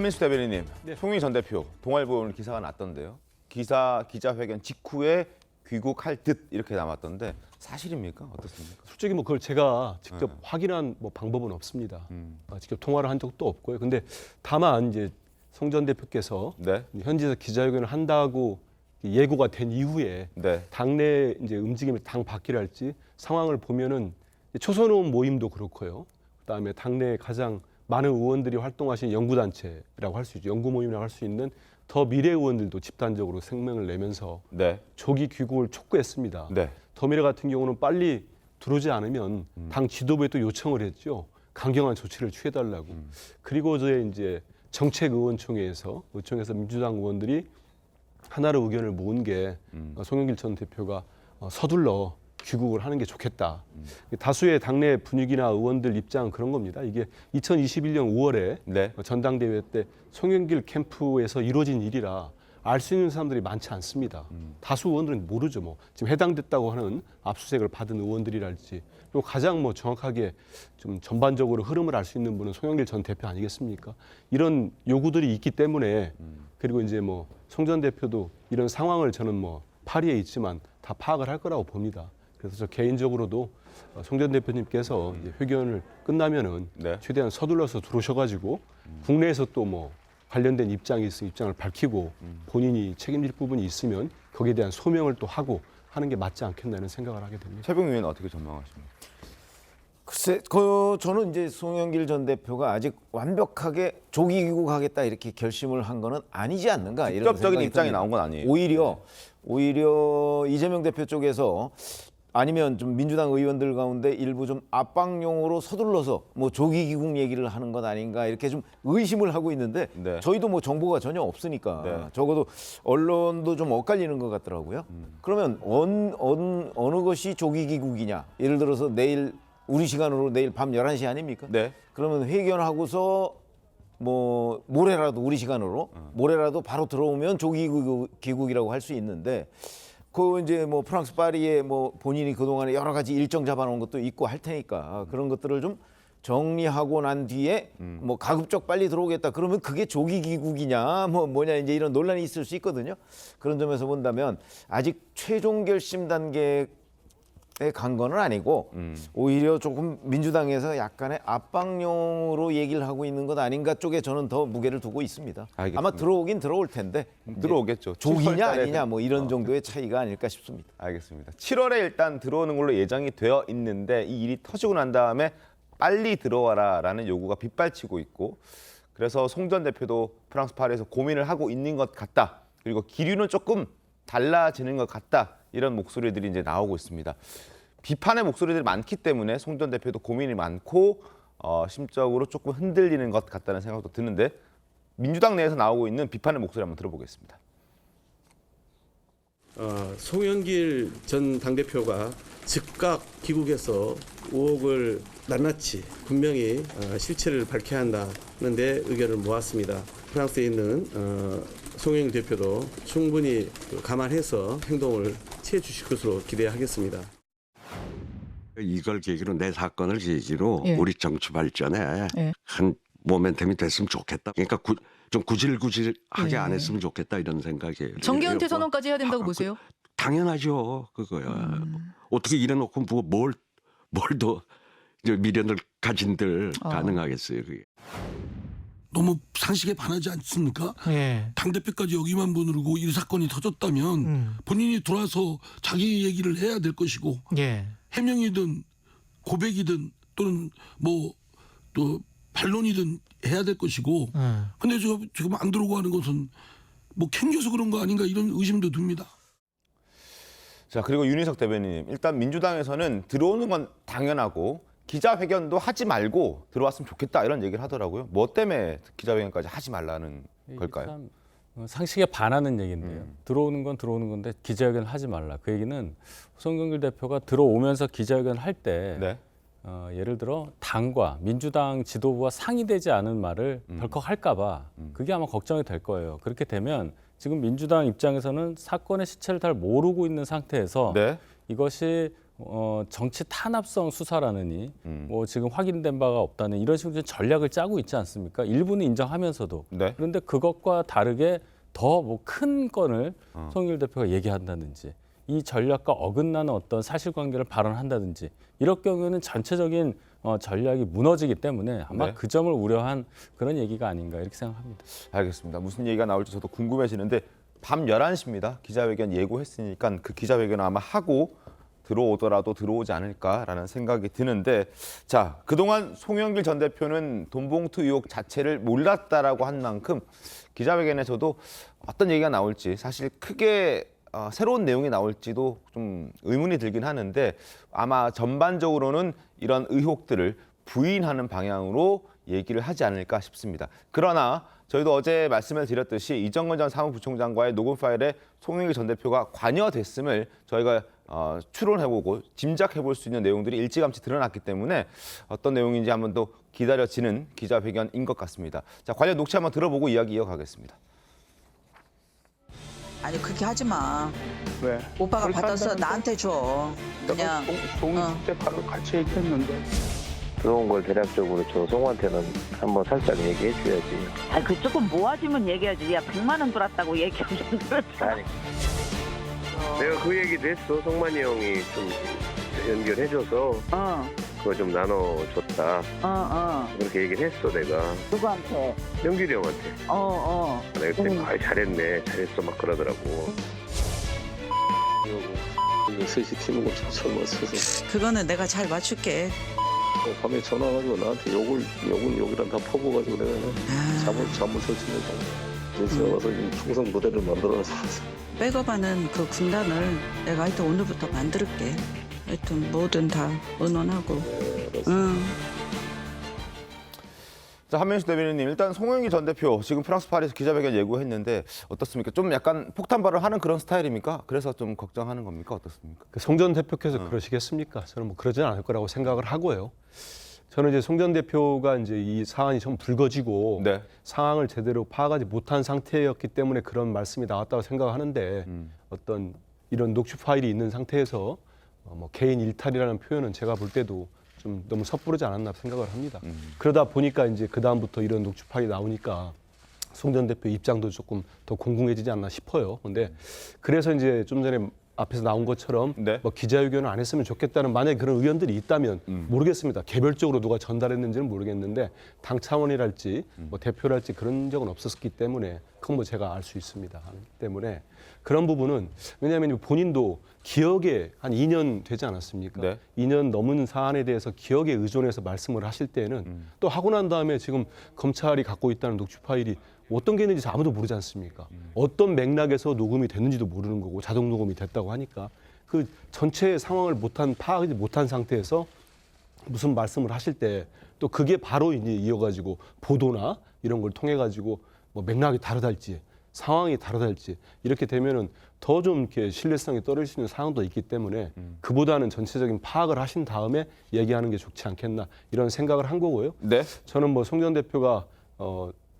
한민수 대변인님, 네. 송영길 전 대표 동아일보 오늘 기사가 났던데요. 기자회견 직후에 귀국할 듯 이렇게 남았던데 사실입니까? 어떻습니까? 솔직히 뭐 그걸 제가 직접 확인한 뭐 방법은 없습니다. 직접 통화를 한 적도 없고요. 근데 다만 이제 송 전 대표께서 네. 현지에서 기자회견을 한다고 예고가 된 이후에 네. 당내 이제 움직임을 당 바뀌랄지 상황을 보면은 초선 의원 모임도 그렇고요. 그다음에 당내 가장 많은 의원들이 활동하시는 연구단체라고 할 수 있죠. 연구 모임이라고 할 수 있는 더 미래 의원들도 집단적으로声明을 내면서 네. 조기 귀국을 촉구했습니다. 네. 더 미래 같은 경우는 빨리 들어오지 않으면 당 지도부에 또 요청을 했죠. 강경한 조치를 취해달라고. 그리고 이제 정책의원총회에서 민주당 의원들이 하나로 의견을 모은 게 송영길 전 대표가 서둘러 귀국을 하는 게 좋겠다. 다수의 당내 분위기나 의원들 입장은 그런 겁니다. 이게 2021년 5월에 네. 전당대회 때 송영길 캠프에서 이루어진 일이라 알 수 있는 사람들이 많지 않습니다. 다수 의원들은 모르죠. 뭐 지금 해당됐다고 하는 압수수색을 받은 의원들이랄지 그리고 가장 뭐 정확하게 좀 전반적으로 흐름을 알 수 있는 분은 송영길 전 대표 아니겠습니까? 이런 요구들이 있기 때문에 그리고 이제 뭐 송 전 대표도 이런 상황을 저는 뭐 파리에 있지만 다 파악을 할 거라고 봅니다. 그래서 저 개인적으로도 송 전 대표님께서 이제 회견을 끝나면은 네. 최대한 서둘러서 들어오셔가지고 국내에서 또 뭐 관련된 입장이 있으면 입장을 밝히고 본인이 책임질 부분이 있으면 거기에 대한 소명을 또 하고 하는 게 맞지 않겠나 는 생각을 하게 됩니다. 최병 의원 어떻게 전망하십니까? 글쎄, 저는 이제 송영길 전 대표가 아직 완벽하게 조기 귀국하겠다 이렇게 결심을 한 거는 아니지 않는가 이런 직접적인 생각이 입장이 듭니다. 나온 건 아니에요. 오히려 이재명 대표 쪽에서 아니면 좀 민주당 의원들 가운데 일부 좀 압박용으로 서둘러서 뭐 조기 귀국 얘기를 하는 것 아닌가 이렇게 좀 의심을 하고 있는데 네. 저희도 뭐 정보가 전혀 없으니까 네. 적어도 언론도 좀 엇갈리는 것 같더라고요. 그러면 어느 것이 조기 귀국이냐? 예를 들어서 내일 우리 시간으로 내일 밤 11시 아닙니까? 네. 그러면 회견하고서 뭐 모레라도 우리 시간으로 모레라도 바로 들어오면 조기 귀국이라고 할 수 있는데 그 이제 뭐 프랑스 파리에 뭐 본인이 그동안에 여러 가지 일정 잡아놓은 것도 있고 할 테니까 그런 것들을 좀 정리하고 난 뒤에 뭐 가급적 빨리 들어오겠다 그러면 그게 조기 귀국이냐 뭐냐 이제 이런 논란이 있을 수 있거든요. 그런 점에서 본다면 아직 최종 결심 단계에 간 거는 아니고 오히려 조금 민주당에서 약간의 압박용으로 얘기를 하고 있는 것 아닌가 쪽에 저는 더 무게를 두고 있습니다. 알겠습니다. 아마 들어오긴 들어올 텐데 들어오겠죠. 조기냐 7월 달에 아니냐 뭐 이런 정도의 차이가 아닐까 싶습니다. 알겠습니다. 7월에 일단 들어오는 걸로 예정이 되어 있는데 이 일이 터지고 난 다음에 빨리 들어와라라는 요구가 빗발치고 있고 그래서 송 전 대표도 프랑스 파리에서 고민을 하고 있는 것 같다. 그리고 기류는 조금 달라지는 것 같다. 이런 목소리들이 이제 나오고 있습니다. 비판의 목소리들이 많기 때문에 송 전 대표도 고민이 많고 심적으로 조금 흔들리는 것 같다는 생각도 드는데 민주당 내에서 나오고 있는 비판의 목소리 한번 들어보겠습니다. 송영길 전 당대표가 즉각 귀국해서 의혹을 낱낱이 분명히 실체를 밝혀야 한다는 데 의견을 모았습니다. 프랑스에 있는 송영길 대표도 충분히 감안해서 행동을 취해 주실 것으로 기대하겠습니다. 이걸 계기로 내 사건을 계기로 예. 우리 정치 발전에 예. 한 모멘텀이 됐으면 좋겠다. 그러니까 좀 구질구질하게 예. 안 했으면 좋겠다 이런 생각이에요. 정계은퇴 선언까지 해야 된다고 보세요? 당연하죠. 그거야. 어떻게 이래놓고 뭘 더 미련을 가진들 가능하겠어요. 그게. 너무 상식에 반하지 않습니까? 예. 당대표까지 여기만 보느라고 이 사건이 터졌다면 본인이 돌아서 자기 얘기를 해야 될 것이고 예. 해명이든 고백이든 또는 뭐 또 반론이든 해야 될 것이고 근데 지금 안 들어오고 하는 것은 뭐 캥겨서 그런 거 아닌가 이런 의심도 듭니다. 자 그리고 윤희석 대변인님 일단 민주당에서는 들어오는 건 당연하고 기자회견도 하지 말고 들어왔으면 좋겠다 이런 얘기를 하더라고요. 뭐 때문에 기자회견까지 하지 말라는 걸까요? 참 상식에 반하는 얘기인데요. 들어오는 건 들어오는 건데 기자회견을 하지 말라. 그 얘기는 송영길 대표가 들어오면서 기자회견을 할 때 네. 예를 들어 당과 민주당 지도부와 상의되지 않은 말을 덜컥 할까 봐 그게 아마 걱정이 될 거예요. 그렇게 되면 지금 민주당 입장에서는 사건의 시체를 잘 모르고 있는 상태에서 네. 이것이 정치 탄압성 수사라느니 뭐 지금 확인된 바가 없다는 이런 식으로 전략을 짜고 있지 않습니까? 일부는 인정하면서도 네. 그런데 그것과 다르게 더 뭐 큰 건을 송영길 대표가 얘기한다든지 이 전략과 어긋나는 어떤 사실관계를 발언한다든지 이럴 경우에는 전체적인 전략이 무너지기 때문에 아마 네. 그 점을 우려한 그런 얘기가 아닌가 이렇게 생각합니다. 알겠습니다. 무슨 얘기가 나올지 저도 궁금해지는데 밤 11시입니다. 기자회견 예고했으니까 그 기자회견을 아마 하고 들어오더라도 들어오지 않을까라는 생각이 드는데 자, 그동안 송영길 전 대표는 돈봉투 의혹 자체를 몰랐다라고 한 만큼 기자회견에서도 어떤 얘기가 나올지 사실 크게 새로운 내용이 나올지도 좀 의문이 들긴 하는데 아마 전반적으로는 이런 의혹들을 부인하는 방향으로 얘기를 하지 않을까 싶습니다. 그러나 저희도 어제 말씀을 드렸듯이 이정건 전 사무부총장과의 녹음 파일에 송영길 전 대표가 관여됐음을 저희가 추론해보고 짐작해볼 수 있는 내용들이 일찌감치 드러났기 때문에 어떤 내용인지 한번 더 기다려지는 기자회견인 것 같습니다. 자, 관련 녹취 한번 들어보고 이야기 이어가겠습니다. 아니 그렇게 하지 마. 왜? 오빠가 그렇게 받아서 한다니까. 나한테 줘. 그냥 동대 바로 같이 했겠는데. 들어온 걸 대략적으로 저 송한테는 한번 살짝 얘기해 줘야지. 아니 그 조금 모아지면 얘기하지. 야 100만 원 들었다고 얘기하면 그렇잖아. 아니, 내가 그 얘기도 했어. 송만이 형이 좀 연결해줘서 그거 좀 나눠줬다. 그렇게 얘기를 했어 내가. 누구한테? 영길이 형한테. 내가 그때 아 잘했네 잘했어 막 그러더라고. 이거 셋이 튀는 거 잘 맞춰서 그거는 내가 잘 맞출게. 밤에 전화가지고 나한테 욕이란 다 퍼부어가지고 내가 잘못을 치면서 그래서 와서 지금 충성 부대를 만들어서 백업하는 그 군단을 내가 하여튼 오늘부터 만들게. 하여튼 뭐든 다 의논하고. 자, 한명수 대변인님, 일단 송영길 전 대표 지금 프랑스 파리에서 기자회견 예고했는데 어떻습니까? 좀 약간 폭탄 발언하는 그런 스타일입니까? 그래서 좀 걱정하는 겁니까? 어떻습니까? 송 전 대표께서 그러시겠습니까? 저는 뭐 그러지는 않을 거라고 생각을 하고요. 저는 이제 송 전 대표가 이제 이 사안이 좀 불거지고 네. 상황을 제대로 파악하지 못한 상태였기 때문에 그런 말씀이 나왔다고 생각하는데 어떤 이런 녹취 파일이 있는 상태에서 뭐 개인 일탈이라는 표현은 제가 볼 때도 좀 너무 섣부르지 않았나 생각을 합니다. 그러다 보니까 이제 그 다음부터 이런 녹취 파일이 나오니까 송 전 대표 입장도 조금 더 공공해지지 않나 싶어요. 근데 그래서 이제 좀 전에 앞에서 나온 것처럼 네. 뭐 기자회견을 안 했으면 좋겠다는 만약에 그런 의견들이 있다면 모르겠습니다. 개별적으로 누가 전달했는지는 모르겠는데 당 차원이랄지 뭐 대표랄지 그런 적은 없었기 때문에 그건 뭐 제가 알 수 있습니다. 때문에 그런 부분은 왜냐하면 본인도 기억에 한 2년 되지 않았습니까? 네. 2년 넘은 사안에 대해서 기억에 의존해서 말씀을 하실 때는 또 하고 난 다음에 지금 검찰이 갖고 있다는 녹취 파일이 어떤 게 있는지 아무도 모르지 않습니까? 어떤 맥락에서 녹음이 됐는지도 모르는 거고 자동 녹음이 됐다고 하니까 그 전체 상황을 파악하지 못한 상태에서 무슨 말씀을 하실 때 또 그게 바로 이제 이어가지고 보도나 이런 걸 통해 가지고 뭐 맥락이 다르달지 상황이 다르달지 이렇게 되면은 더 좀 이렇게 신뢰성이 떨어질 수 있는 상황도 있기 때문에 그보다는 전체적인 파악을 하신 다음에 얘기하는 게 좋지 않겠나 이런 생각을 한 거고요. 네. 저는 뭐 송 전 대표가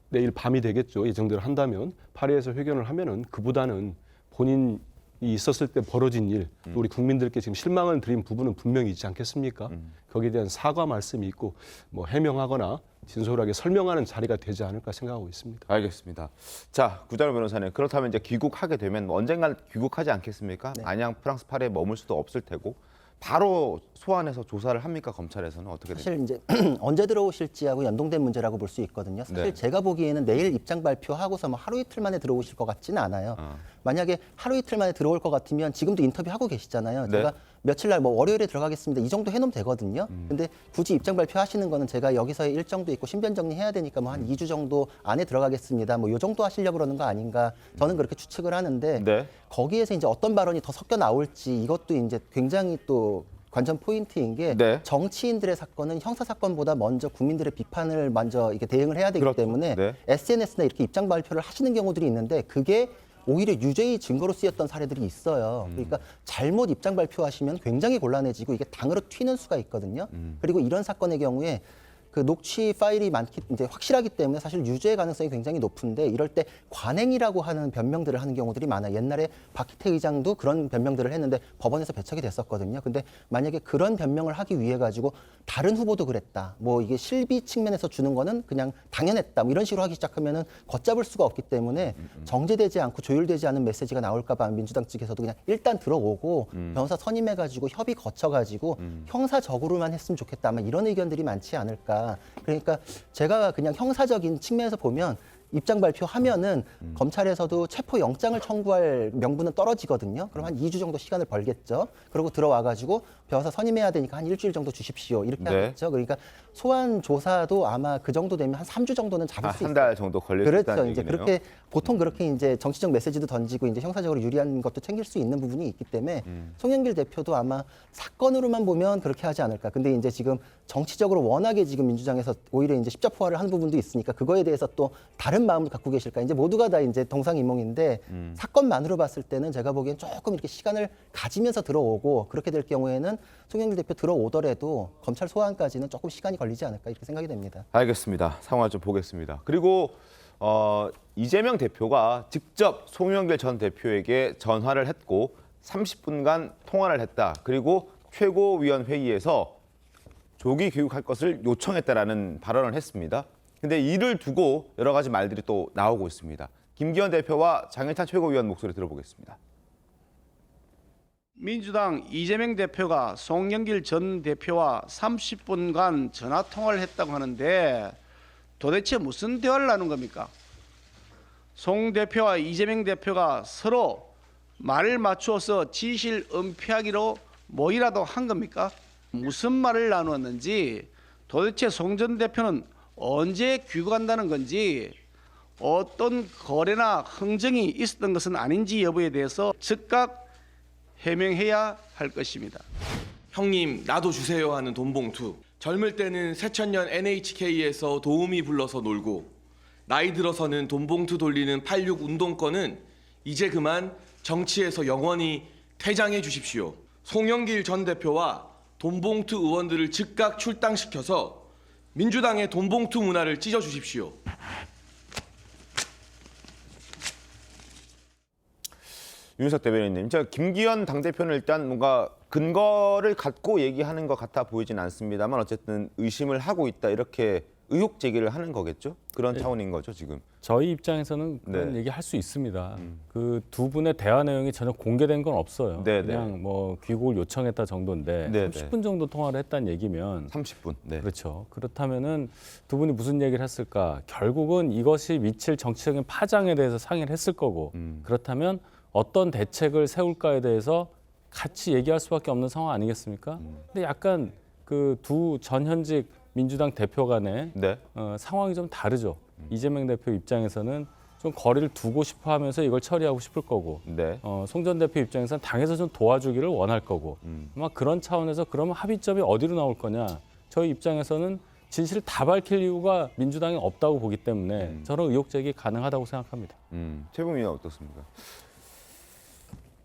내일 밤이 되겠죠. 예정대로 한다면 파리에서 회견을 하면은 그보다는 본인이 있었을 때 벌어진 일, 또 우리 국민들께 지금 실망을 드린 부분은 분명히 있지 않겠습니까? 거기에 대한 사과 말씀이 있고 뭐 해명하거나 진솔하게 설명하는 자리가 되지 않을까 생각하고 있습니다. 알겠습니다. 자, 구자룡 변호사님, 그렇다면 이제 귀국하게 되면 뭐 언젠간 귀국하지 않겠습니까? 마냥 프랑스 파리에 머물 수도 없을 테고 바로 소환해서 조사를 합니까? 검찰에서는 어떻게 됩니까? 사실 이제 언제 들어오실지하고 연동된 문제라고 볼 수 있거든요. 사실 네. 제가 보기에는 내일 입장 발표하고서 뭐 하루 이틀 만에 들어오실 것 같지는 않아요. 만약에 하루 이틀 만에 들어올 것 같으면 지금도 인터뷰 하고 계시잖아요. 네. 제가 며칠 날 뭐 월요일에 들어가겠습니다. 이 정도 해놓으면 되거든요. 근데 굳이 입장 발표하시는 거는 제가 여기서의 일정도 있고 신변 정리해야 되니까 뭐 한 2주 정도 안에 들어가겠습니다. 뭐 요 정도 하시려고 그러는 거 아닌가 저는 그렇게 추측을 하는데 네. 거기에서 이제 어떤 발언이 더 섞여 나올지 이것도 이제 굉장히 또 관전 포인트인 게 네. 정치인들의 사건은 형사 사건보다 먼저 국민들의 비판을 먼저 이게 대응을 해야 되기 그렇죠. 때문에 네. SNS나 이렇게 입장 발표를 하시는 경우들이 있는데 그게 오히려 유죄의 증거로 쓰였던 사례들이 있어요. 그러니까 잘못 입장 발표하시면 굉장히 곤란해지고 이게 당으로 튀는 수가 있거든요. 그리고 이런 사건의 경우에 그 녹취 파일이 많기 이제 확실하기 때문에 사실 유죄 가능성이 굉장히 높은데 이럴 때 관행이라고 하는 변명들을 하는 경우들이 많아요. 옛날에 박희태 의장도 그런 변명들을 했는데 법원에서 배척이 됐었거든요. 근데 만약에 그런 변명을 하기 위해 가지고 다른 후보도 그랬다. 뭐 이게 실비 측면에서 주는 거는 그냥 당연했다. 뭐 이런 식으로 하기 시작하면은 걷잡을 수가 없기 때문에 정제되지 않고 조율되지 않은 메시지가 나올까 봐 민주당 측에서도 그냥 일단 들어오고 변호사 선임해 가지고 협의 거쳐 가지고 형사적으로만 했으면 좋겠다. 아마 이런 의견들이 많지 않을까. 그러니까 제가 그냥 형사적인 측면에서 보면 입장 발표하면은 검찰에서도 체포 영장을 청구할 명분은 떨어지거든요. 그럼 한 2주 정도 시간을 벌겠죠. 그리고 들어와 가지고 변호사 선임해야 되니까 한 일주일 정도 주십시오. 이렇게 네. 하겠죠. 그러니까 소환 조사도 아마 그 정도 되면 한 3주 정도는 잡을 수 있어요. 한 달 정도 걸릴 수 그렇죠. 있다는 이제 얘기네요. 그렇게 보통 그렇게 이제 정치적 메시지도 던지고 이제 형사적으로 유리한 것도 챙길 수 있는 부분이 있기 때문에 송영길 대표도 아마 사건으로만 보면 그렇게 하지 않을까. 근데 이제 지금 정치적으로 워낙에 지금 민주당에서 오히려 이제 십자포화를 한 부분도 있으니까 그거에 대해서 또 다른 마음을 갖고 계실까. 이제 모두가 다 이제 동상이몽인데 사건만으로 봤을 때는 제가 보기엔 조금 이렇게 시간을 가지면서 들어오고 그렇게 될 경우에는 송영길 대표 들어오더라도 검찰 소환까지는 조금 시간이 걸리지 않을까 이렇게 생각이 됩니다. 알겠습니다. 상황을 좀 보겠습니다. 그리고 이재명 대표가 직접 송영길 전 대표에게 전화를 했고 30분간 통화를 했다. 그리고 최고위원회의에서 조기 귀국할 것을 요청했다라는 발언을 했습니다. 근데 이를 두고 여러 가지 말들이 또 나오고 있습니다. 김기현 대표와 장일찬 최고위원 목소리 들어보겠습니다. 민주당 이재명 대표가 송영길 전 대표와 30분간 전화 통화를 했다고 하는데 도대체 무슨 대화를 나눈 겁니까? 송 대표와 이재명 대표가 서로 말을 맞추어서 진실 은폐하기로 뭐이라도 한 겁니까? 무슨 말을 나누었는지 도대체 송 전 대표는 언제 귀국한다는 건지 어떤 거래나 흥정이 있었던 것은 아닌지 여부에 대해서 즉각 해명해야 할 것입니다. 형님 나도 주세요 하는 돈봉투. 젊을 때는 새천년 NHK에서 도우미 불러서 놀고 나이 들어서는 돈봉투 돌리는 86 운동권은 이제 그만 정치에서 영원히 퇴장해 주십시오. 송영길 전 대표와 돈봉투 의원들을 즉각 출당시켜서 민주당의 돈봉투 문화를 찢어주십시오. 윤석 대변인님, 김기현 당대표는 일단 뭔가 근거를 갖고 얘기하는 것 같아 보이진 않습니다만 어쨌든 의심을 하고 있다 이렇게 의혹 제기를 하는 거겠죠? 그런 차원인 거죠 지금. 저희 입장에서는 그런 얘기 할 수 있습니다. 그 두 분의 대화 내용이 전혀 공개된 건 없어요. 그냥 뭐 귀국을 요청했다 정도인데 30분 정도 통화를 했다는 얘기면 30분. 그렇죠. 그렇다면은 두 분이 무슨 얘기를 했을까? 결국은 이것이 미칠 정치적인 파장에 대해서 상의를 했을 거고 그렇다면 어떤 대책을 세울까에 대해서 같이 얘기할 수밖에 없는 상황 아니겠습니까? 근데 약간 그 두 전현직 민주당 대표 간의 상황이 좀 다르죠. 이재명 대표 입장에서는 좀 거리를 두고 싶어 하면서 이걸 처리하고 싶을 거고 송 전 대표 입장에서는 당에서 좀 도와주기를 원할 거고 아마 그런 차원에서 그러면 합의점이 어디로 나올 거냐. 저희 입장에서는 진실을 다 밝힐 이유가 민주당에 없다고 보기 때문에 저는 의혹 제기 가능하다고 생각합니다. 최고위원 어떻습니까?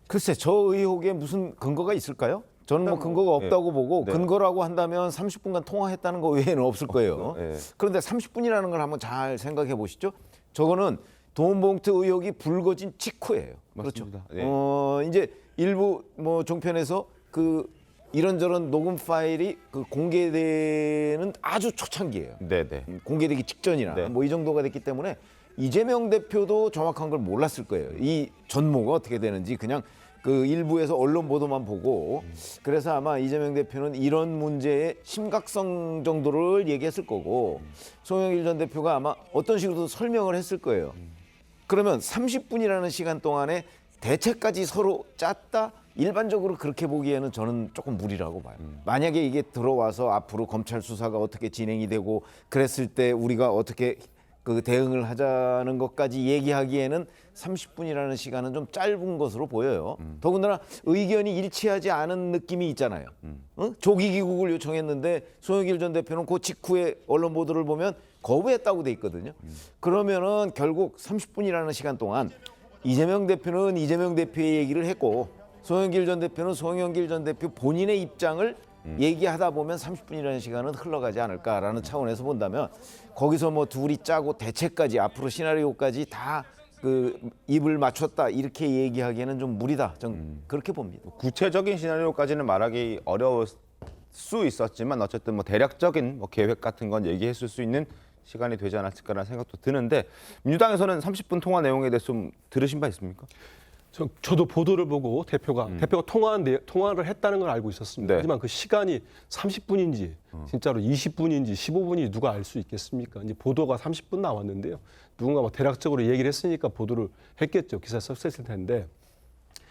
글쎄 저 의혹에 무슨 근거가 있을까요? 저는 뭐 근거가 없다고 보고 근거라고 한다면 30분간 통화했다는 거 외에는 없을 거예요. 그런데 30분이라는 걸 한번 잘 생각해 보시죠. 저거는 돈봉투 의혹이 불거진 직후예요. 맞습니다. 그렇죠. 이제 일부 뭐 종편에서 그 이런저런 녹음 파일이 그 공개되는 아주 초창기예요. 공개되기 직전이나 뭐 이 정도가 됐기 때문에 이재명 대표도 정확한 걸 몰랐을 거예요. 이 전모가 어떻게 되는지 그냥 그 일부에서 언론 보도만 보고 그래서 아마 이재명 대표는 이런 문제의 심각성 정도를 얘기했을 거고 송영길 전 대표가 아마 어떤 식으로도 설명을 했을 거예요. 그러면 30분이라는 시간 동안에 대책까지 서로 짰다? 일반적으로 그렇게 보기에는 저는 조금 무리라고 봐요. 만약에 이게 들어와서 앞으로 검찰 수사가 어떻게 진행이 되고 그랬을 때 우리가 어떻게 그 대응을 하자는 것까지 얘기하기에는 30분이라는 시간은 좀 짧은 것으로 보여요. 더군다나 의견이 일치하지 않은 느낌이 있잖아요. 조기 귀국을 요청했는데 송영길 전 대표는 그 직후에 언론 보도를 보면 거부했다고 돼 있거든요. 그러면은 결국 30분이라는 시간 동안 이재명 대표는 이재명 대표의 얘기를 했고 송영길 전 대표는 송영길 전 대표 본인의 입장을 얘기하다 보면 30분이라는 시간은 흘러가지 않을까라는 차원에서 본다면 거기서 뭐 둘이 짜고 대책까지 앞으로 시나리오까지 다 그 입을 맞췄다 이렇게 얘기하기에는 좀 무리다. 좀 그렇게 봅니다. 구체적인 시나리오까지는 말하기 어려울 수 있었지만 어쨌든 뭐 대략적인 뭐 계획 같은 건 얘기했을 수 있는 시간이 되지 않았을까라는 생각도 드는데 민주당에서는 30분 통화 내용에 대해서 좀 들으신 바 있습니까? 저도 보도를 보고 대표가 통화를 했다는 걸 알고 있었습니다. 네. 하지만 그 시간이 30분인지 진짜로 20분인지 15분인지 누가 알 수 있겠습니까? 이제 보도가 30분 나왔는데요. 누군가 뭐 대략적으로 얘기를 했으니까 보도를 했겠죠. 기사 썼을 텐데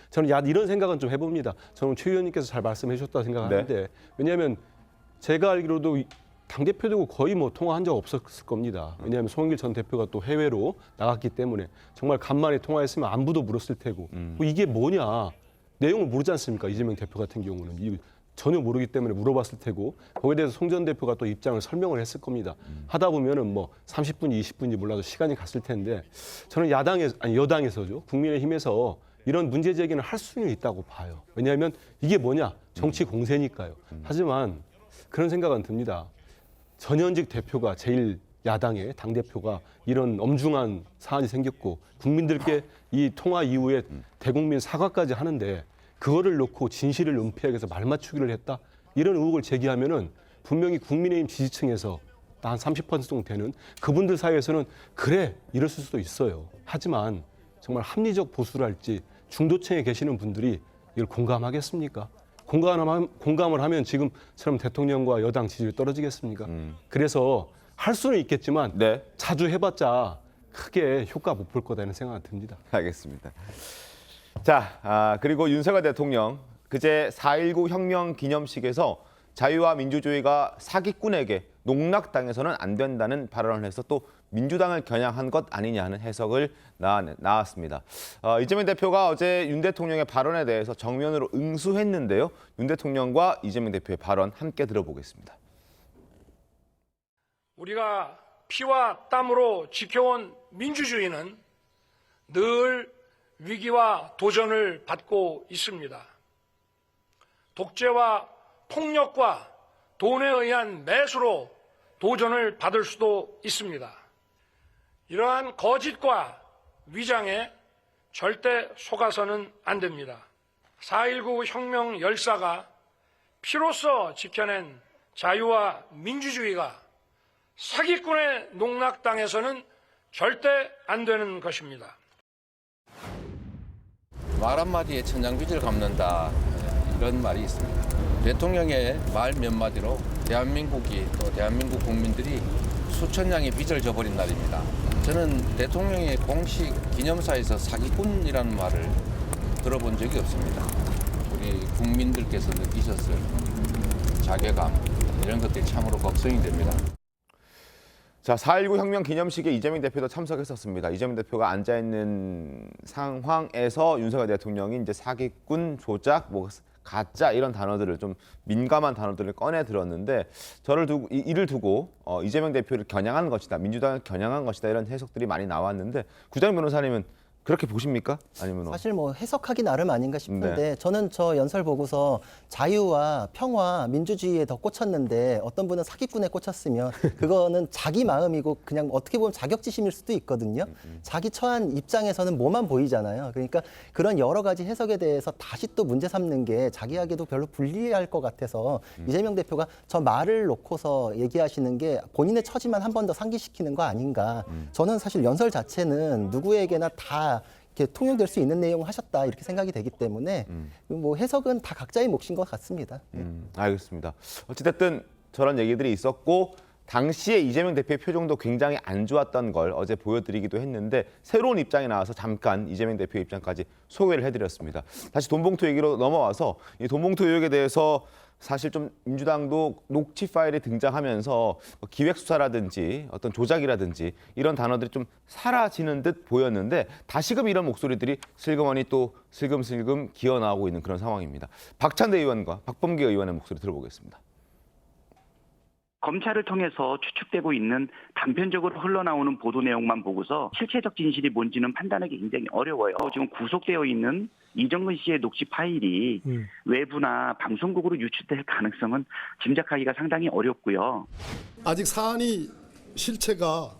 저는 이런 생각은 좀 해봅니다. 저는 최 의원님께서 잘 말씀해 주셨다고 생각하는데 왜냐하면 제가 알기로도 당대표도 거의 뭐 통화한 적 없었을 겁니다. 왜냐하면 송영길 전 대표가 또 해외로 나갔기 때문에 정말 간만에 통화했으면 안부도 물었을 테고 뭐 이게 뭐냐 내용을 모르지 않습니까? 이재명 대표 같은 경우는 전혀 모르기 때문에 물어봤을 테고 거기에 대해서 송 전 대표가 또 입장을 설명을 했을 겁니다. 하다 보면은 뭐 30분이 20분인지 몰라도 시간이 갔을 텐데 저는 여당에서죠. 국민의힘에서 이런 문제 제기는 할 수는 있다고 봐요. 왜냐하면 이게 뭐냐 정치 공세니까요. 하지만 그런 생각은 듭니다. 전현직 대표가 제일 야당의 당대표가 이런 엄중한 사안이 생겼고 국민들께 이 통화 이후에 대국민 사과까지 하는데 그거를 놓고 진실을 은폐하기 위해서 말맞추기를 했다. 이런 의혹을 제기하면은 분명히 국민의힘 지지층에서 한 30% 정도 되는 그분들 사이에서는 그래 이랬을 수도 있어요. 하지만 정말 합리적 보수를 할지 중도층에 계시는 분들이 이걸 공감하겠습니까? 공감을 하면 지금처럼 대통령과 여당 지지율이 떨어지겠습니까? 그래서 할 수는 있겠지만 네. 자주 해봤자 크게 효과 못 볼 거다는 생각이 듭니다. 알겠습니다. 자, 그리고 윤석열 대통령 그제 4.19 혁명 기념식에서 자유와 민주주의가 사기꾼에게 농락당해서는 안 된다는 발언을 해서 또 민주당을 겨냥한 것 아니냐는 해석을 나왔습니다. 이재명 대표가 어제 윤 대통령의 발언에 대해서 정면으로 응수했는데요. 윤 대통령과 이재명 대표의 발언 함께 들어보겠습니다. 우리가 피와 땀으로 지켜온 민주주의는 늘 위기와 도전을 받고 있습니다. 독재와 폭력과 돈에 의한 매수로 도전을 받을 수도 있습니다. 이러한 거짓과 위장에 절대 속아서는 안 됩니다. 4.19 혁명 열사가 피로써 지켜낸 자유와 민주주의가 사기꾼의 농락당해서는 절대 안 되는 것입니다. 말 한마디에 천장빚을 갚는다 이런 말이 있습니다. 대통령의 말 몇 마디로 대한민국이 또 대한민국 국민들이 수천 양의 빚을 져버린 날입니다. 저는 대통령의 공식 기념사에서 사기꾼이라는 말을 들어본 적이 없습니다. 우리 국민들께서 느끼셨을 자괴감 이런 것들이 참으로 걱정이 됩니다. 자, 4.19 혁명 기념식에 이재명 대표도 참석했었습니다. 이재명 대표가 앉아있는 상황에서 윤석열 대통령이 이제 사기꾼, 조작, 뭐 가짜 이런 단어들을 좀 민감한 단어들을 꺼내 들었는데 이를 두고 이재명 대표를 겨냥한 것이다, 민주당을 겨냥한 것이다 이런 해석들이 많이 나왔는데 구자영 변호사님은 그렇게 보십니까? 아니면 사실 뭐 해석하기 나름 아닌가 싶은데 네. 저는 저 연설 보고서 자유와 평화, 민주주의에 더 꽂혔는데 어떤 분은 사기꾼에 꽂혔으면 그거는 자기 마음이고 그냥 어떻게 보면 자격지심일 수도 있거든요. 자기 처한 입장에서는 뭐만 보이잖아요. 그러니까 그런 여러 가지 해석에 대해서 다시 또 문제 삼는 게 자기에게도 별로 불리할 것 같아서 이재명 대표가 저 말을 놓고서 얘기하시는 게 본인의 처지만 한 번 더 상기시키는 거 아닌가. 저는 사실 연설 자체는 누구에게나 다 이렇게 통용될 수 있는 내용을 하셨다 이렇게 생각이 되기 때문에 뭐 해석은 다 각자의 몫인 것 같습니다. 알겠습니다. 어찌됐든 저런 얘기들이 있었고 당시에 이재명 대표의 표정도 굉장히 안 좋았던 걸 어제 보여드리기도 했는데 새로운 입장이 나와서 잠깐 이재명 대표의 입장까지 소개를 해드렸습니다. 다시 돈봉투 얘기로 넘어와서 이 돈봉투 의혹에 대해서 사실 좀 민주당도 녹취 파일이 등장하면서 기획수사라든지 어떤 조작이라든지 이런 단어들이 좀 사라지는 듯 보였는데 다시금 이런 목소리들이 슬그머니 또 슬금슬금 기어나오고 있는 그런 상황입니다. 박찬대 의원과 박범계 의원의 목소리 들어보겠습니다. 검찰을 통해서 추측되고 있는 단편적으로 흘러나오는 보도 내용만 보고서 실체적 진실이 뭔지는 판단하기 굉장히 어려워요. 지금 구속되어 있는 이정근 씨의 녹취 파일이 외부나 방송국으로 유출될 가능성은 짐작하기가 상당히 어렵고요. 아직 사안이 실체가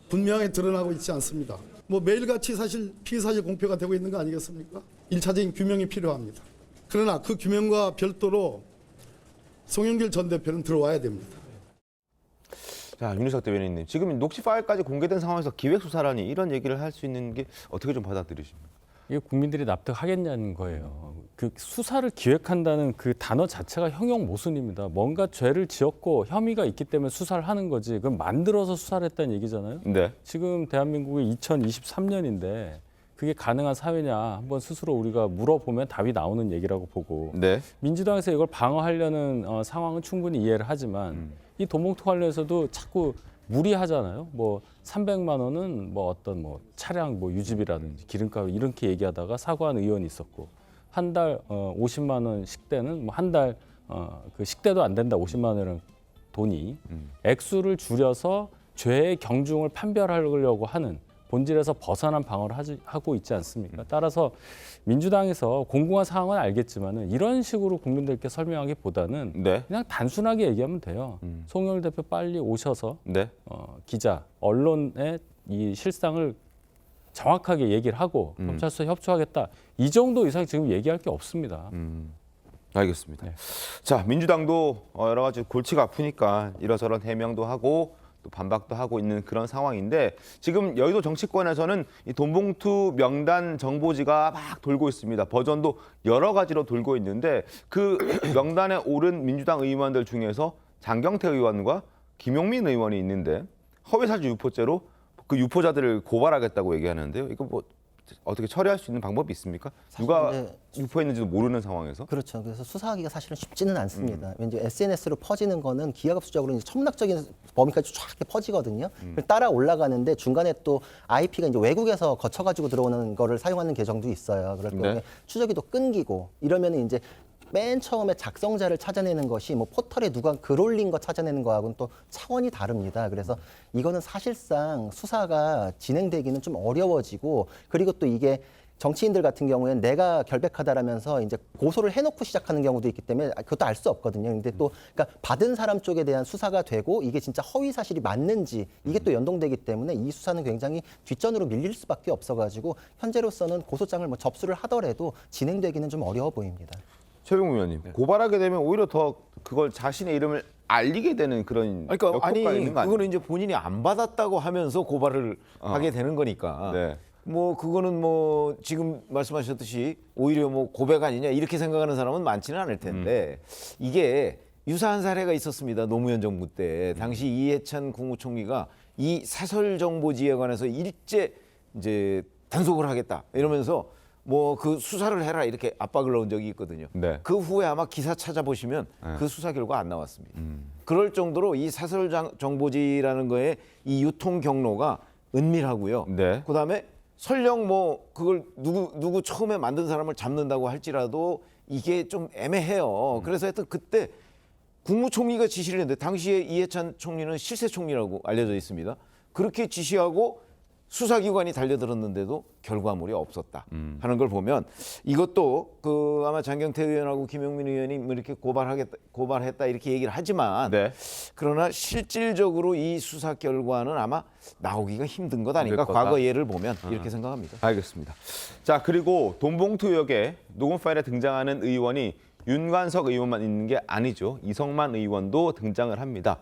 분명히 드러나고 있지 않습니다. 뭐 매일같이 사실 피의사실 공표가 되고 있는 거 아니겠습니까? 1차적인 규명이 필요합니다. 그러나 그 규명과 별도로 송영길 전 대표는 들어와야 됩니다. 자, 윤희석 대변인님, 지금 녹취 파일까지 공개된 상황에서 기획수사라니 이런 얘기를 할 수 있는 게 어떻게 좀 받아들이십니까? 이게 국민들이 납득하겠냐는 거예요. 그 수사를 기획한다는 그 단어 자체가 형용 모순입니다. 뭔가 죄를 지었고 혐의가 있기 때문에 수사를 하는 거지. 그럼 만들어서 수사를 했다는 얘기잖아요. 네. 지금 대한민국이 2023년인데 그게 가능한 사회냐 한번 스스로 우리가 물어보면 답이 나오는 얘기라고 보고 네. 민주당에서 이걸 방어하려는 상황은 충분히 이해를 하지만 이 돈봉투 관련해서도 자꾸 무리하잖아요. 뭐 300만 원은 뭐 어떤 뭐 차량 뭐 유지비라든지 기름값 이렇게 얘기하다가 사과한 의원이 있었고 한 달 50만 원 식대는 뭐 한 달 그 식대도 안 된다 50만 원이라는 돈이 액수를 줄여서 죄의 경중을 판별하려고 하는 본질에서 벗어난 방어를 하고 있지 않습니까? 따라서 민주당에서 공공한 상황은 알겠지만은 이런 식으로 국민들께 설명하기보다는 네. 그냥 단순하게 얘기하면 돼요. 송영길 대표 빨리 오셔서 네. 기자, 언론의 이 실상을 정확하게 얘기를 하고 검찰 수사에 협조하겠다. 이 정도 이상 지금 얘기할 게 없습니다. 알겠습니다. 네. 자, 민주당도 여러 가지 골치가 아프니까 이러저런 해명도 하고 또 반박도 하고 있는 그런 상황인데 지금 여의도 정치권에서는 이 돈봉투 명단 정보지가 막 돌고 있습니다. 버전도 여러 가지로 돌고 있는데 그 명단에 오른 민주당 의원들 중에서 장경태 의원과 김용민 의원이 있는데 허위사실 유포죄로 그 유포자들을 고발하겠다고 얘기하는데요. 이거 뭐 어떻게 처리할 수 있는 방법이 있습니까? 누가 유포했는지도 모르는 상황에서. 그렇죠. 그래서 수사하기가 사실은 쉽지는 않습니다. 왠지 SNS로 퍼지는 거는 기하급수적으로 이제 천문학적인 범위까지 쫙 이렇게 퍼지거든요. 따라 올라가는데 중간에 또 IP가 이제 외국에서 거쳐가지고 들어오는 거를 사용하는 계정도 있어요. 그럴 경우에 추적이 또 끊기고 이러면 이제 맨 처음에 작성자를 찾아내는 것이 뭐 포털에 누가 글 올린 거 찾아내는 거하고는 또 차원이 다릅니다. 그래서 이거는 사실상 수사가 진행되기는 좀 어려워지고 그리고 또 이게 정치인들 같은 경우에는 내가 결백하다라면서 이제 고소를 해놓고 시작하는 경우도 있기 때문에 그것도 알 수 없거든요. 근데 또 그러니까 받은 사람 쪽에 대한 수사가 되고 이게 진짜 허위 사실이 맞는지 이게 또 연동되기 때문에 이 수사는 굉장히 뒷전으로 밀릴 수밖에 없어가지고 현재로서는 고소장을 뭐 접수를 하더라도 진행되기는 좀 어려워 보입니다. 최병우 의원님, 고발하게 되면 오히려 더 그걸 자신의 이름을 알리게 되는 그런 역효과가 있는 거 아니에요? 그거는 이제 본인이 안 받았다고 하면서 고발을 하게 되는 거니까. 네. 뭐 그거는 뭐 지금 말씀하셨듯이 오히려 뭐 고백 아니냐 이렇게 생각하는 사람은 많지는 않을 텐데 이게 유사한 사례가 있었습니다. 노무현 정부 때 당시 이해찬 국무총리가 이 사설 정보지에 관해서 일제 이제 단속을 하겠다 이러면서 뭐 그 수사를 해라 이렇게 압박을 넣은 적이 있거든요. 네. 그 후에 아마 기사 찾아보시면 그 수사 결과 안 나왔습니다. 그럴 정도로 이 사설 정보지라는 거에 이 유통 경로가 은밀하고요. 네. 그다음에 설령 뭐 그걸 누구 처음에 만든 사람을 잡는다고 할지라도 이게 좀 애매해요. 그래서 하여튼 그때 국무총리가 지시를 했는데 당시에 이해찬 총리는 실세 총리라고 알려져 있습니다. 그렇게 지시하고 수사기관이 달려들었는데도 결과물이 없었다 하는 걸 보면 이것도 그 아마 장경태 의원하고 김용민 의원이 뭐 이렇게 고발했다 이렇게 얘기를 하지만 그러나 실질적으로 이 수사 결과는 아마 나오기가 힘든 것 아닌가 과거 예를 보면 이렇게 생각합니다. 알겠습니다. 자, 그리고 돈봉투 의혹에 녹음 파일에 등장하는 의원이 윤관석 의원만 있는 게 아니죠. 이성만 의원도 등장을 합니다.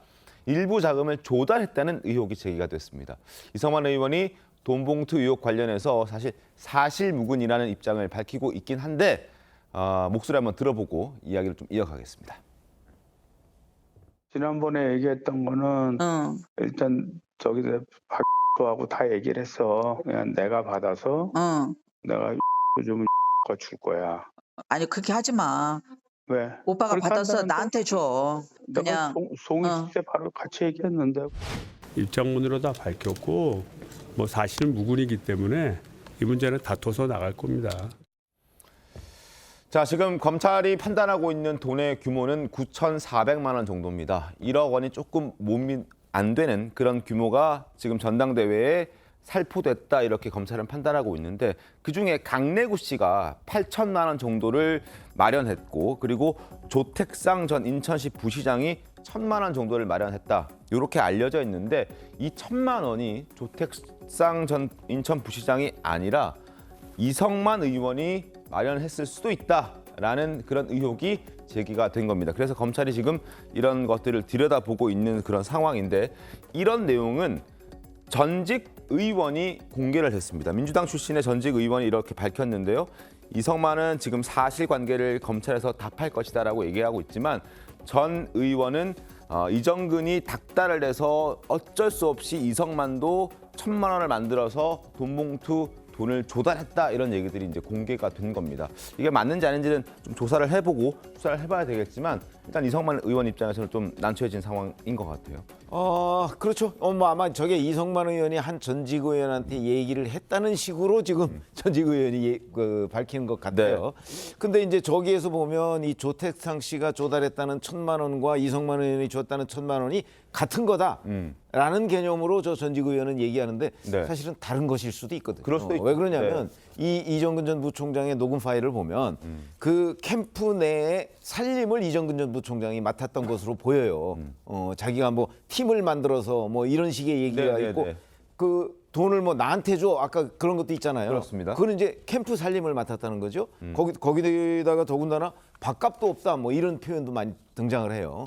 일부 자금을 조달했다는 의혹이 제기가 됐습니다. 이성만 의원이 돈봉투 의혹 관련해서 사실 사실무근이라는 입장을 밝히고 있긴 한데 목소리 한번 들어보고 이야기를 좀 이어가겠습니다. 지난번에 얘기했던 거는 일단 저기 박도하고 다 얘기를 했어. 그냥 내가 받아서 내가 좀 줄 거야. 아니 그렇게 하지 마. 왜? 오빠가 받아서 나한테 줘. 그냥 송이 때 바로 같이 얘기했는데. 입장문으로 다 밝혔고 뭐 사실은 무근이기 때문에 이 문제는 다퉈서 나갈 겁니다. 자, 지금 검찰이 판단하고 있는 돈의 규모는 9,400만 원 정도입니다. 1억 원이 조금 몸이 안 되는 그런 규모가 지금 전당대회에 살포됐다 이렇게 검찰은 판단하고 있는데 그중에 강래구 씨가 8천만 원 정도를 마련했고 그리고 조택상 전 인천시 부시장이 1,000만 원 정도를 마련했다. 이렇게 알려져 있는데 이 1,000만 원이 조택상 전 인천 부시장이 아니라 이성만 의원이 마련했을 수도 있다라는 그런 의혹이 제기가 된 겁니다. 그래서 검찰이 지금 이런 것들을 들여다보고 있는 그런 상황인데 이런 내용은 전직 의원이 공개를 했습니다. 민주당 출신의 전직 의원이 이렇게 밝혔는데요. 이성만은 지금 사실관계를 검찰에서 답할 것이다라고 얘기하고 있지만 전 의원은 이정근이 닥달을 해서 어쩔 수 없이 이성만도 1,000만 원을 만들어서 돈을 조달했다 이런 얘기들이 이제 공개가 된 겁니다. 이게 맞는지 아닌지는 좀 조사를 해보고 수사를 해봐야 되겠지만 일단 이성만 의원 입장에서는 좀 난처해진 상황인 것 같아요. 그렇죠. 뭐 아마 저게 이성만 의원이 한 전직 의원한테 얘기를 했다는 식으로 지금 전직 의원이 밝히는 것 같아요. 근데 이제 저기에서 보면 이 조택상 씨가 조달했다는 1,000만 원과 이성만 의원이 줬다는 1,000만 원이 같은 거다라는 개념으로 저 전직 의원은 얘기하는데 사실은 다른 것일 수도 있거든요. 그럴 수도 왜 그러냐면 이정근 전 부총장의 녹음 파일을 보면 그 캠프 내에 살림을 이정근 전 부총장이 맡았던 것으로 보여요. 자기가 뭐 팀을 만들어서 뭐 이런 식의 얘기가 있고 그 돈을 뭐 나한테 줘 아까 그런 것도 있잖아요. 그렇습니다. 그건 이제 캠프 살림을 맡았다는 거죠. 거기다가 더군다나 밥값도 없다 뭐 이런 표현도 많이 등장을 해요.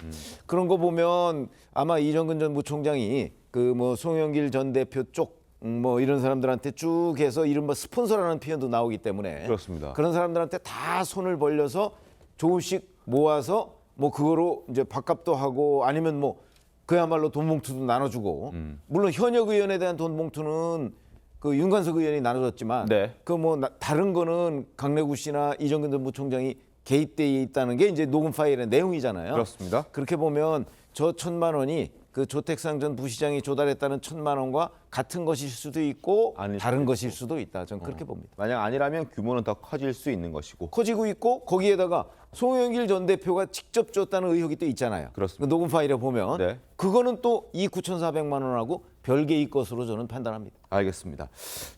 그런 거 보면 아마 이정근 전 부총장이 그 뭐 송영길 전 대표 쪽 뭐 이런 사람들한테 쭉 해서 이른바 스폰서라는 표현도 나오기 때문에 그렇습니다. 그런 사람들한테 다 손을 벌려서 조금씩 모아서 뭐 그거로 이제 밥값도 하고 아니면 뭐 그야말로 돈 봉투도 나눠주고 물론 현역 의원에 대한 돈 봉투는 그 윤관석 의원이 나눠줬지만 그 뭐 다른 거는 강래구 씨나 이정근 전 부총장이 개입돼 있다는 게 이제 녹음 파일의 내용이잖아요. 그렇습니다. 그렇게 보면 저 1,000만 원이 그 조택상 전 부시장이 조달했다는 1,000만 원과 같은 것일 수도 있고 다른 것일 수도 있다. 저는 그렇게 봅니다. 만약 아니라면 규모는 더 커질 수 있는 것이고. 커지고 있고 거기에다가 송영길 전 대표가 직접 줬다는 의혹이 또 있잖아요. 그렇습니다. 그 녹음 파일에 보면 그거는 또 이 9,400만 원하고 별개의 것으로 저는 판단합니다. 알겠습니다.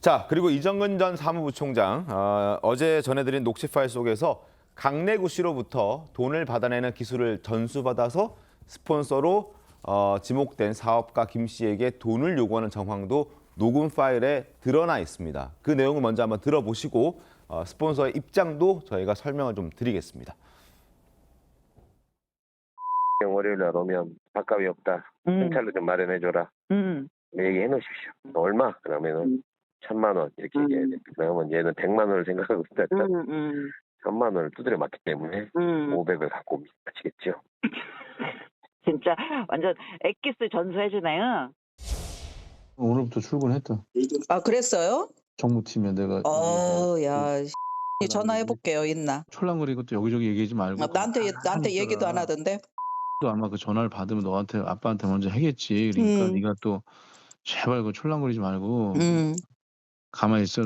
자, 그리고 이정근 전 사무부총장 어제 전해드린 녹취 파일 속에서 강래구 씨로부터 돈을 받아내는 기술을 전수받아서 스폰서로 지목된 사업가 김 씨에게 돈을 요구하는 정황도 녹음 파일에 드러나 있습니다. 그 내용을 먼저 한번 들어보시고 스폰서의 입장도 저희가 설명을 좀 드리겠습니다. 월요일 날 오면 밥값이 없다. 현찰로 좀 마련해줘라. 얘기해 놓으십시오. 얼마? 그러면은 1,000만 원 이렇게 얘기해야 돼. 그러면 얘는 100만 원을 생각하고 있다. 1,000만 원을 두드려 맞기 때문에 500을 갖고 옵니다. 아시겠죠? 진짜 완전 엑기스 전수해주네요. 오늘부터 출근했다. 아 그랬어요? 정무팀에 내가. 야 전화해볼게요. 있나? 촐랑거리고 또 여기저기 얘기하지 말고. 나한테 얘기도 안 하던데. 또 아마 그 전화를 받으면 너한테 아빠한테 먼저 하겠지. 그러니까 네가 또 제발 그 촐랑거리지 말고 가만히 있어.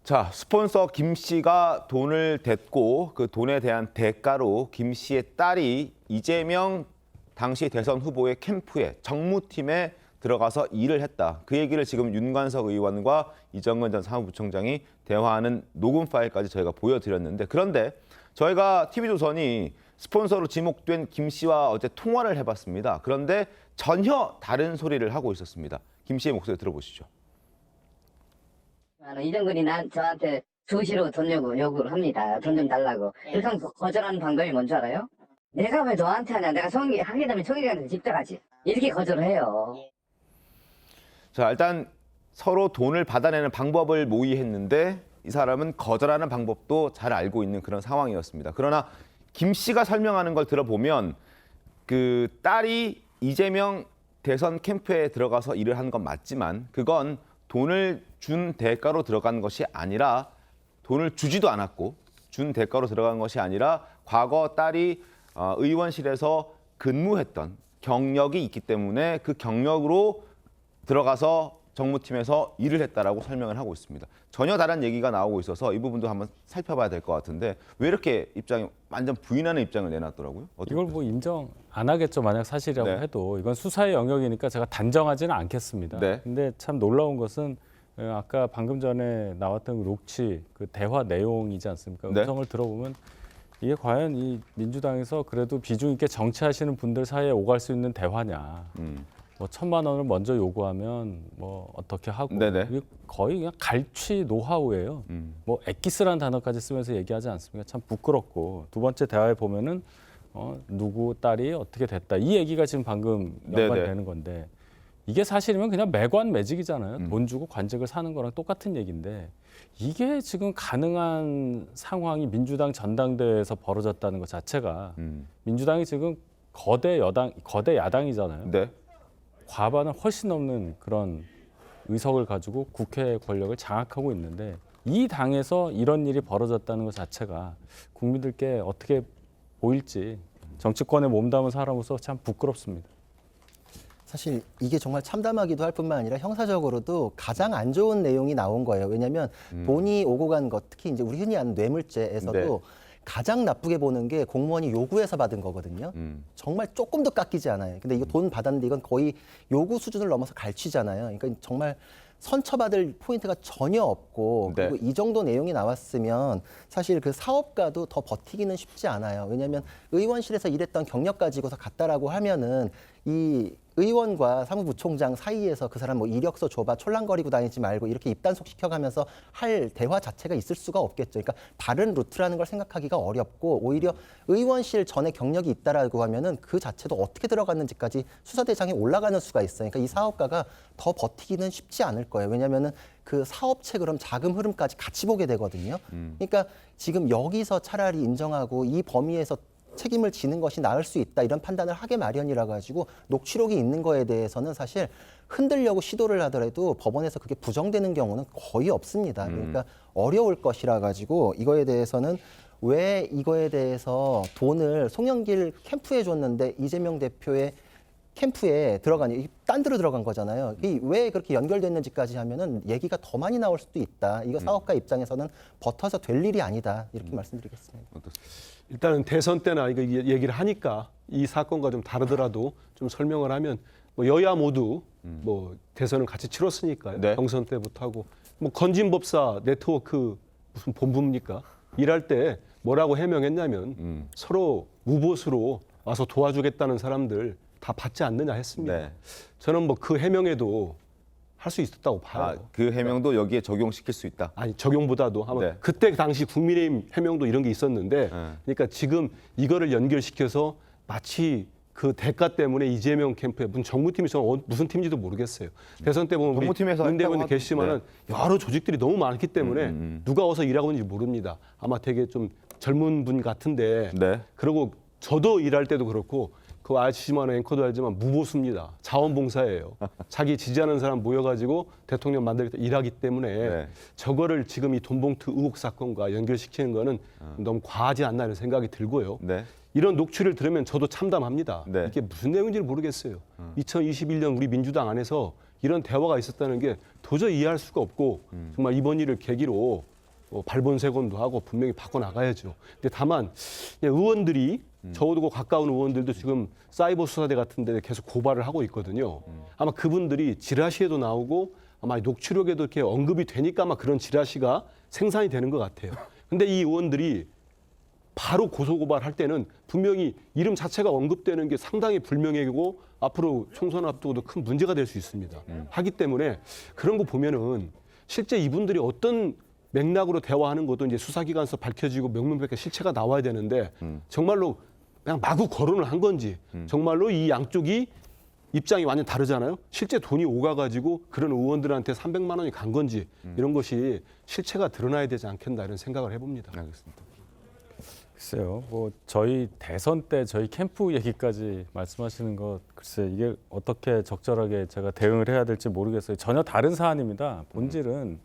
자, 스폰서 김 씨가 돈을 댔고 그 돈에 대한 대가로 김 씨의 딸이 이재명 당시 대선 후보의 캠프에 정무팀에 들어가서 일을 했다. 그 얘기를 지금 윤관석 의원과 이정근 전 사무부총장이 대화하는 녹음 파일까지 저희가 보여드렸는데 그런데 저희가 TV조선이 스폰서로 지목된 김 씨와 어제 통화를 해봤습니다. 그런데 전혀 다른 소리를 하고 있었습니다. 김 씨의 목소리 들어보시죠. 이정근이 저한테 수시로 돈 요구를 합니다. 돈 좀 달라고. 일단 거절하는 방법이 뭔지 알아요? 내가 왜 너한테 하냐. 내가 하게 되면 총리한테 직접 하지. 이렇게 거절을 해요. 자, 일단 서로 돈을 받아내는 방법을 모의했는데 이 사람은 거절하는 방법도 잘 알고 있는 그런 상황이었습니다. 그러나 김 씨가 설명하는 걸 들어보면 그 딸이 이재명 대선 캠프에 들어가서 일을 한 건 맞지만 그건 돈을 준 대가로 들어간 것이 아니라 돈을 주지도 않았고 준 대가로 들어간 것이 아니라 과거 딸이 의원실에서 근무했던 경력이 있기 때문에 그 경력으로 들어가서 정무팀에서 일을 했다라고 설명을 하고 있습니다. 전혀 다른 얘기가 나오고 있어서 이 부분도 한번 살펴봐야 될 것 같은데 왜 이렇게 입장이 완전 부인하는 입장을 내놨더라고요? 이걸 뭐 인정 안 하겠죠. 만약 사실이라고 네. 해도 이건 수사의 영역이니까 제가 단정하지는 않겠습니다. 네. 근데 참 놀라운 것은 아까 방금 전에 나왔던 그 녹취 그 대화 내용이지 않습니까? 네. 음성을 들어보면 이게 과연 이 민주당에서 그래도 비중 있게 정치하시는 분들 사이에 오갈 수 있는 대화냐? 뭐 1,000만 원을 먼저 요구하면 뭐 어떻게 하고 네네. 이게 거의 그냥 갈취 노하우예요. 뭐 엑기스라는 단어까지 쓰면서 얘기하지 않습니까? 참 부끄럽고 두 번째 대화에 보면은 누구 딸이 어떻게 됐다 이 얘기가 지금 방금 연관되는 건데 이게 사실이면 그냥 매관 매직이잖아요. 돈 주고 관직을 사는 거랑 똑같은 얘기인데 이게 지금 가능한 상황이 민주당 전당대회에서 벌어졌다는 것 자체가 민주당이 지금 거대 야당이잖아요. 네. 과반을 훨씬 넘는 그런 의석을 가지고 국회 권력을 장악하고 있는데 이 당에서 이런 일이 벌어졌다는 것 자체가 국민들께 어떻게 보일지 정치권에 몸담은 사람으로서 참 부끄럽습니다. 사실 이게 정말 참담하기도 할 뿐만 아니라 형사적으로도 가장 안 좋은 내용이 나온 거예요. 왜냐하면 돈이 오고 간 것, 특히 이제 우리 흔히 아는 뇌물죄에서도 네. 가장 나쁘게 보는 게 공무원이 요구해서 받은 거거든요. 정말 조금도 깎이지 않아요. 근데 이거 돈 받았는데 이건 거의 요구 수준을 넘어서 갈취잖아요. 그러니까 정말 선처받을 포인트가 전혀 없고 네. 그리고 이 정도 내용이 나왔으면 사실 그 사업가도 더 버티기는 쉽지 않아요. 왜냐하면 의원실에서 일했던 경력 가지고서 갔다라고 하면은 이 의원과 사무부총장 사이에서 그 사람 뭐 이력서 줘봐 촐랑거리고 다니지 말고 이렇게 입단속 시켜가면서 할 대화 자체가 있을 수가 없겠죠. 그러니까 다른 루트라는 걸 생각하기가 어렵고 오히려 의원실 전에 경력이 있다라고 하면은 그 자체도 어떻게 들어갔는지까지 수사 대상에 올라가는 수가 있어요. 그러니까 이 사업가가 더 버티기는 쉽지 않을 거예요. 왜냐하면은 그 사업체 그럼 자금 흐름까지 같이 보게 되거든요. 그러니까 지금 여기서 차라리 인정하고 이 범위에서 책임을 지는 것이 나을 수 있다 이런 판단을 하게 마련이라 가지고 녹취록이 있는 거에 대해서는 사실 흔들려고 시도를 하더라도 법원에서 그게 부정되는 경우는 거의 없습니다. 그러니까 어려울 것이라 가지고 이거에 대해서는 왜 이거에 대해서 돈을 송영길 캠프에 줬는데 이재명 대표의 캠프에 들어가니 딴 데로 들어간 거잖아요. 이 왜 그렇게 연결됐는지까지 하면은 얘기가 더 많이 나올 수도 있다. 이거 사업가 입장에서는 버텨서 될 일이 아니다. 이렇게 말씀드리겠습니다. 일단은 대선 때나 이거 얘기를 하니까 이 사건과 좀 다르더라도 좀 설명을 하면 뭐 여야 모두 뭐 대선을 같이 치렀으니까요. 네. 경선 때부터 하고 뭐 건진법사 네트워크 무슨 본부입니까? 일할 때 뭐라고 해명했냐면 서로 무보수로 와서 도와주겠다는 사람들 다 받지 않느냐 했습니다. 네. 저는 뭐 그 해명에도 할 수 있었다고 봐요. 아, 그 해명도 여기에 적용시킬 수 있다. 아니 적용보다도 아마 네. 그때 당시 국민의힘 해명도 이런 게 있었는데 그러니까 지금 이거를 연결시켜서 마치 그 대가 때문에 이재명 캠프에 무슨 정무팀이 무슨 팀인지도 모르겠어요. 대선 때 보면 정무팀에서 우리 문대원님 했다고 계시지만은 여러 조직들이 너무 많기 때문에 누가 와서 일하고 있는지 모릅니다. 아마 되게 좀 젊은 분 같은데 네. 그리고 저도 일할 때도 그렇고 그 아시지만 앵커도 알지만 무보수입니다. 자원봉사예요. 자기 지지하는 사람 모여가지고 대통령 만들겠다 일하기 때문에 네. 저거를 지금 이 돈봉투 의혹 사건과 연결시키는 거는 너무 과하지 않나 이런 생각이 들고요. 네. 이런 녹취를 들으면 저도 참담합니다. 네. 이게 무슨 내용인지를 모르겠어요. 2021년 우리 민주당 안에서 이런 대화가 있었다는 게 도저히 이해할 수가 없고 정말 이번 일을 계기로 발본색원도 하고 분명히 바꿔나가야죠. 근데 다만 의원들이 저하고 가까운 의원들도 지금 사이버 수사대 같은 데 계속 고발을 하고 있거든요. 아마 그분들이 지라시에도 나오고 아마 녹취록에도 이렇게 언급이 되니까 아마 그런 지라시가 생산이 되는 것 같아요. 근데 이 의원들이 바로 고소고발할 때는 분명히 이름 자체가 언급되는 게 상당히 불명예고 앞으로 총선 앞두고도 큰 문제가 될 수 있습니다. 하기 때문에 그런 거 보면은 실제 이분들이 어떤 맥락으로 대화하는 것도 이제 수사기관에서 밝혀지고 명명백계 실체가 나와야 되는데 정말로 그냥 마구 거론을 한 건지 정말로 이 양쪽이 입장이 완전 다르잖아요. 실제 돈이 오가가지고 그런 의원들한테 300만 원이 간 건지 이런 것이 실체가 드러나야 되지 않겠나 이런 생각을 해봅니다. 알겠습니다. 글쎄요, 뭐 저희 대선 때 저희 캠프 얘기까지 말씀하시는 것 글쎄 이게 어떻게 적절하게 제가 대응을 해야 될지 모르겠어요. 전혀 다른 사안입니다. 본질은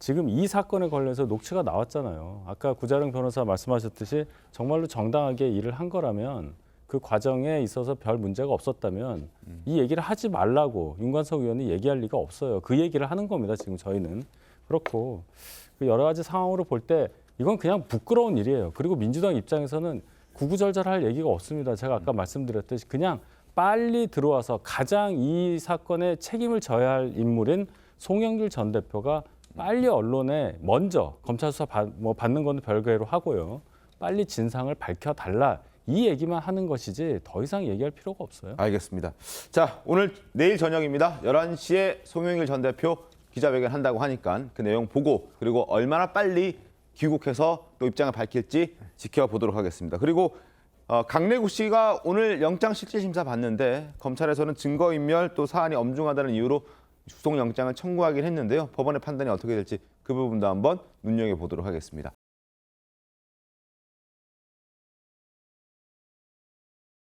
지금 이 사건에 관련해서 녹취가 나왔잖아요. 아까 구자룡 변호사 말씀하셨듯이 정말로 정당하게 일을 한 거라면 그 과정에 있어서 별 문제가 없었다면 이 얘기를 하지 말라고 윤관석 의원이 얘기할 리가 없어요. 그 얘기를 하는 겁니다. 지금 저희는. 그렇고 그 여러 가지 상황으로 볼 때 이건 그냥 부끄러운 일이에요. 그리고 민주당 입장에서는 구구절절할 얘기가 없습니다. 제가 아까 말씀드렸듯이 그냥 빨리 들어와서 가장 이 사건에 책임을 져야 할 인물인 송영길 전 대표가 빨리 언론에 먼저 검찰 수사 받는 건 별개로 하고요. 빨리 진상을 밝혀달라. 이 얘기만 하는 것이지 더 이상 얘기할 필요가 없어요. 알겠습니다. 자, 오늘 내일 저녁입니다. 11시에 송영길 전 대표 기자회견 한다고 하니까 그 내용 보고 그리고 얼마나 빨리 귀국해서 또 입장을 밝힐지 지켜보도록 하겠습니다. 그리고 강래구 씨가 오늘 영장실질심사 받는데 검찰에서는 증거인멸 또 사안이 엄중하다는 이유로 구속영장을 청구하긴 했는데요. 법원의 판단이 어떻게 될지 그 부분도 한번 눈여겨보도록 하겠습니다.